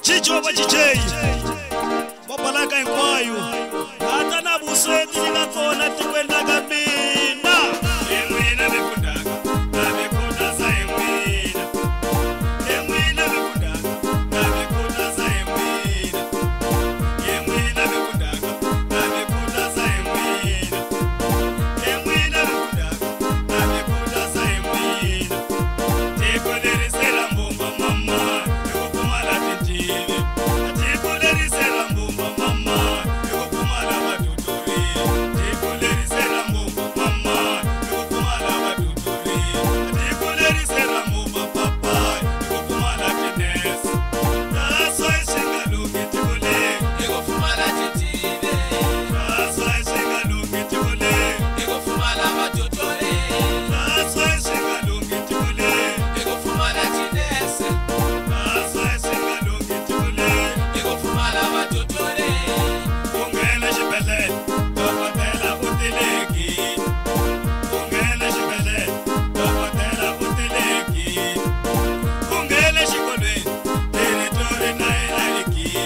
Chichoba chicheyi Bopalaka inkwayo Hata na buseti nikakona tikwenda kabina Emwina mekundaka Na mekunda za emwina Emwina mekundaka Na mekunda za emwina Emwina mekundaka Na mekunda za emwina Emwina mekundaka Na mekunda za emwina Teko nerisela mbomba mama Yokupumala titiri Teko nerisela mbomba mama Yokupumala batuturi Teko nerisela mbomba mama Yokupumala batuturi Teko nerisela mbomba papa Yokupumala tines Naso eshinga lungi tikule Yokupumala titiri Naso eshinga lungi tikule Yokupumala batuturi Naso eshinga lungi tikule Yokupumala tinese Naso eshinga lungi tikule Yokupumala batuturi Ungena xibedhlele dokotela u tilekile Ungena xibedhlele dokotela u tilekile Ungena xikolweni teritori na yena likile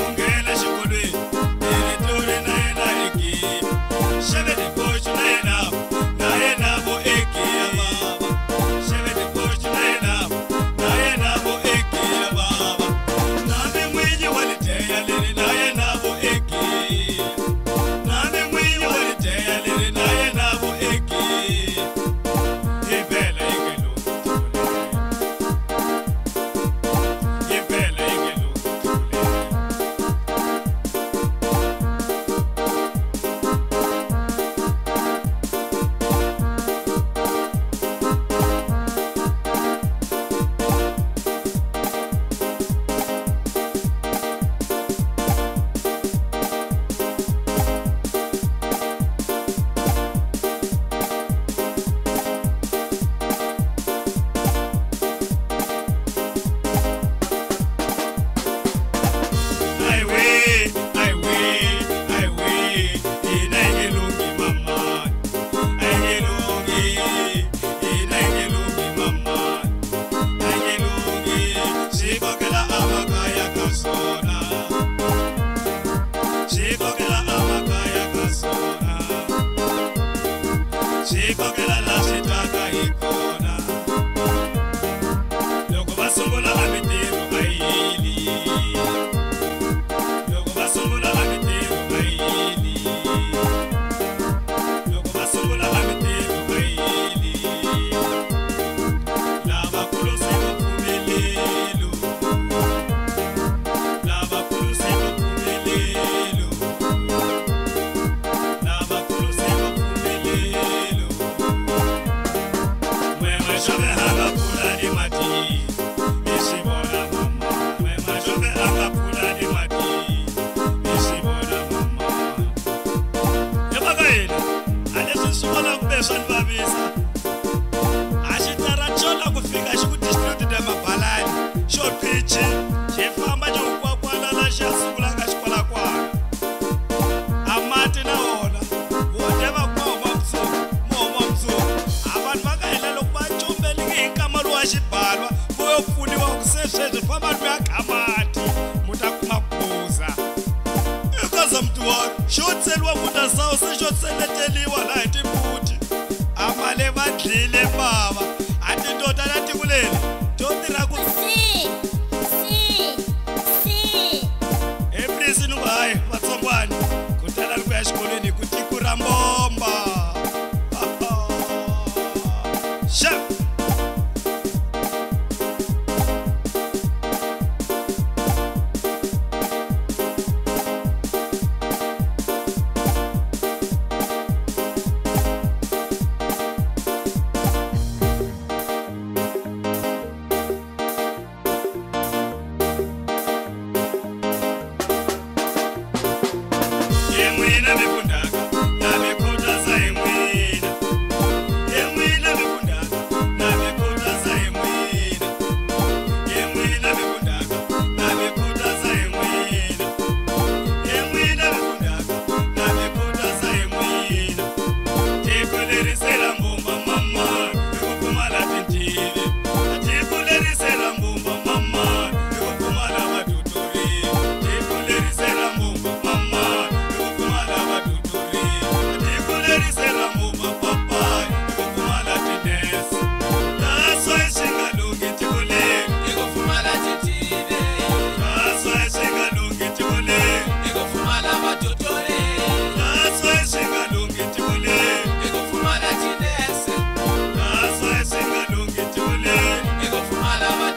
Ungena xikolweni teritori na yena likile Xeveni boxi na yena vo ekile baba Xeveni boxi na yena vo ekile baba Nami mwinyi wa lijeya leri na yena vo ekile Nami mwinyi wa lijeya leri na yena vo ekile Impela ingelo Impela ingelo Shikokela la shitaka ikona Loko basungula amitiro kaili Loko basungula amitiro kaili Loko basungula amitiro kaili Lava kulusiwa kumelelo Lava kulusiwa kumelelo Lava kulusiwa kumelelo Mwema shobe hanga pula di mati Ishibona mama Mwema shobe hanga pula di mati Ishibona mama Yabagaila Alesi shibona kubeswa nibabisa Ashitara chola kufika shiku district de mabalani Short pitch Shifamba chukwa kwa lala shasukula kashikola kwa Amati na ona Whatever kwa mamsuku Abantu bakaela lokuba ntshumbeli ngekamalu waxibhalwa kuyofuniwa kusesweswe fabantu yakamati mutakumaphuza ikaza mntu wako xotseliwa muta sawo sexotseleteliwa laha timbuti amale vadlile bava a tindota na tikuleli to tirha ku ebrisini ku hayi vatsongwani ku tala ni ku ya xikolweni ku tiku ra mbomba Chef. Emwina mekundaka na mekunda za emwina Emwina mekundaka na mekunda za emwina Emwina mekundaka na mekunda za emwina Emwina mekundaka na mekunda za emwina Teko nerisela mbomba mama Yokupumala tintile Teko nerisela mbomba mama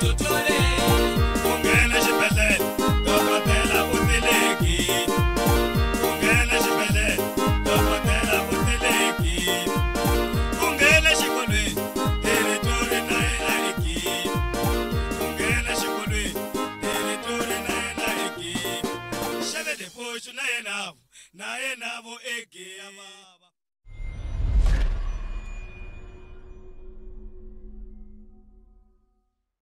vatotore Ungena xibedhlele dokotela u tilekile Ungena xibedhlele dokotela u tilekile Ungena xikolweni territory na yena ekile Ungena xikolweni territory na yena ekile Xavele poxu na yena vo egema